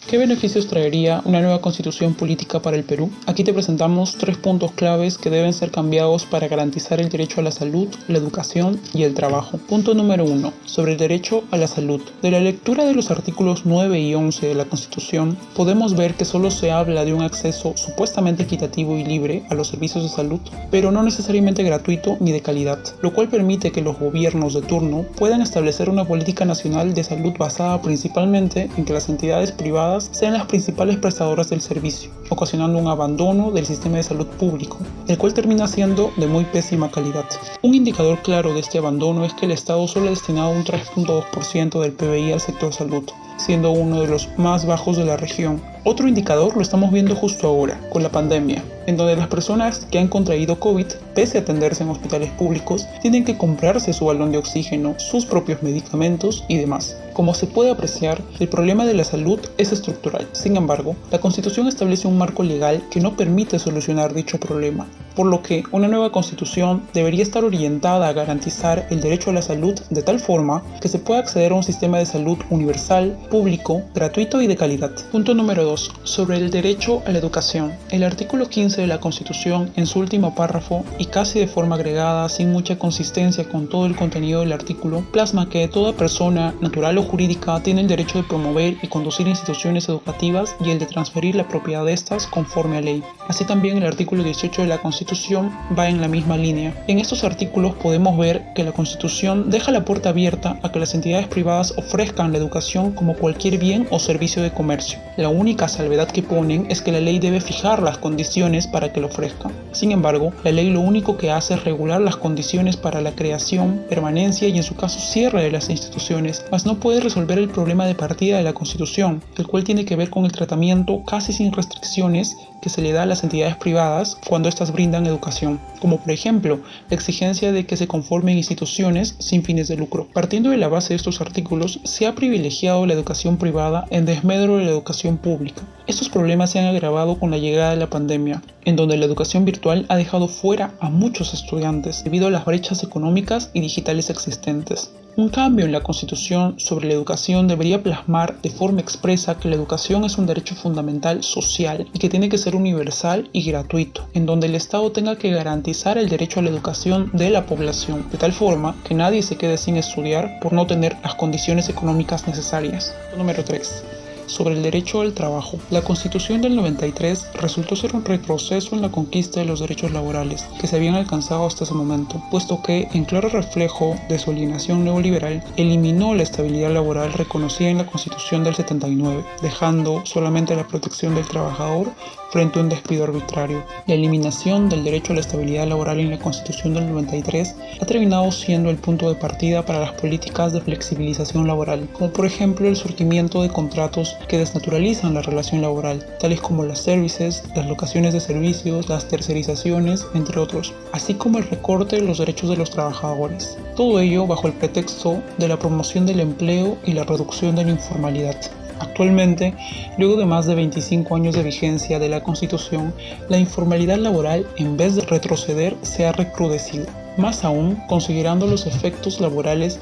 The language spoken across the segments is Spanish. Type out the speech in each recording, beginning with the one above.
¿Qué beneficios traería una nueva constitución política para el Perú? Aquí te presentamos 3 puntos claves que deben ser cambiados para garantizar el derecho a la salud, la educación y el trabajo. Punto número 1. Sobre el derecho a la salud. De la lectura de los artículos 9 y 11 de la Constitución, podemos ver que solo se habla de un acceso supuestamente equitativo y libre a los servicios de salud, pero no necesariamente gratuito ni de calidad, lo cual permite que los gobiernos de turno puedan establecer una política nacional de salud basada principalmente en que las entidades privadas sean las principales prestadoras del servicio, ocasionando un abandono del sistema de salud público, el cual termina siendo de muy pésima calidad. Un indicador claro de este abandono es que el Estado solo ha destinado un 3.2% del PBI al sector salud, siendo uno de los más bajos de la región. Otro indicador lo estamos viendo justo ahora, con la pandemia, en donde las personas que han contraído COVID, pese a atenderse en hospitales públicos, tienen que comprarse su balón de oxígeno, sus propios medicamentos y demás. Como se puede apreciar, el problema de la salud es estructural. Sin embargo, la Constitución establece un marco legal que no permite solucionar dicho problema, por lo que una nueva Constitución debería estar orientada a garantizar el derecho a la salud de tal forma que se pueda acceder a un sistema de salud universal, público, gratuito y de calidad. Punto número 2. Sobre el derecho a la educación. El artículo 15 de la Constitución, en su último párrafo y casi de forma agregada, sin mucha consistencia con todo el contenido del artículo, plasma que toda persona, natural o jurídica, tiene el derecho de promover y conducir instituciones educativas y el de transferir la propiedad de estas conforme a ley. Así también el artículo 18 de la Constitución va en la misma línea. En estos artículos podemos ver que la Constitución deja la puerta abierta a que las entidades privadas ofrezcan la educación como cualquier bien o servicio de comercio. La única salvedad que ponen es que la ley debe fijar las condiciones para que lo ofrezcan. Sin embargo, la ley lo único que hace es regular las condiciones para la creación, permanencia y en su caso cierre de las instituciones, mas no puede resolver el problema de partida de la Constitución, el cual tiene que ver con el tratamiento casi sin restricciones que se le da a las entidades privadas cuando éstas brindan educación, como por ejemplo la exigencia de que se conformen instituciones sin fines de lucro. Partiendo de la base de estos artículos, se ha privilegiado la educación privada en desmedro de la educación pública. Estos problemas se han agravado con la llegada de la pandemia, en donde la educación virtual ha dejado fuera a muchos estudiantes debido a las brechas económicas y digitales existentes. Un cambio en la Constitución sobre la educación debería plasmar de forma expresa que la educación es un derecho fundamental social y que tiene que ser universal y gratuito, en donde el Estado tenga que garantizar el derecho a la educación de la población, de tal forma que nadie se quede sin estudiar por no tener las condiciones económicas necesarias. Número 3. Sobre el derecho al trabajo. La Constitución del 93 resultó ser un retroceso en la conquista de los derechos laborales que se habían alcanzado hasta ese momento, puesto que, en claro reflejo de su alienación neoliberal, eliminó la estabilidad laboral reconocida en la Constitución del 79, dejando solamente la protección del trabajador frente a un despido arbitrario. La eliminación del derecho a la estabilidad laboral en la Constitución del 93 ha terminado siendo el punto de partida para las políticas de flexibilización laboral, como por ejemplo el surgimiento de contratos que desnaturalizan la relación laboral, tales como las services, las locaciones de servicios, las tercerizaciones, entre otros, así como el recorte de los derechos de los trabajadores. Todo ello bajo el pretexto de la promoción del empleo y la reducción de la informalidad. Actualmente, luego de más de 25 años de vigencia de la Constitución, la informalidad laboral, en vez de retroceder, se ha recrudecido. Más aún, considerando los efectos laborales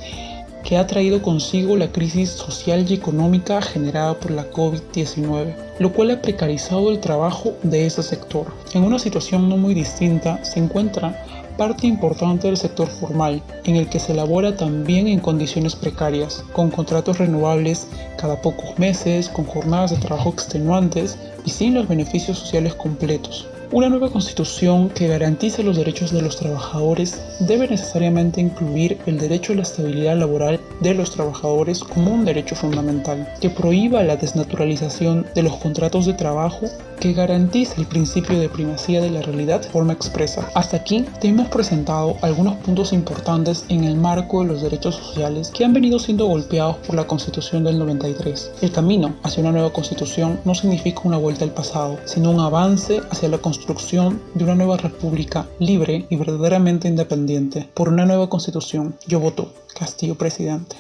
que ha traído consigo la crisis social y económica generada por la COVID-19, lo cual ha precarizado el trabajo de ese sector. En una situación no muy distinta se encuentra parte importante del sector formal, en el que se labora también en condiciones precarias, con contratos renovables cada pocos meses, con jornadas de trabajo extenuantes y sin los beneficios sociales completos. Una nueva constitución que garantice los derechos de los trabajadores debe necesariamente incluir el derecho a la estabilidad laboral de los trabajadores como un derecho fundamental, que prohíba la desnaturalización de los contratos de trabajo, que garantice el principio de primacía de la realidad de forma expresa. Hasta aquí te hemos presentado algunos puntos importantes en el marco de los derechos sociales que han venido siendo golpeados por la Constitución del 93. El camino hacia una nueva constitución no significa una vuelta al pasado, sino un avance hacia la construcción de una nueva república libre y verdaderamente independiente. Por una nueva constitución, yo voto Castillo presidente.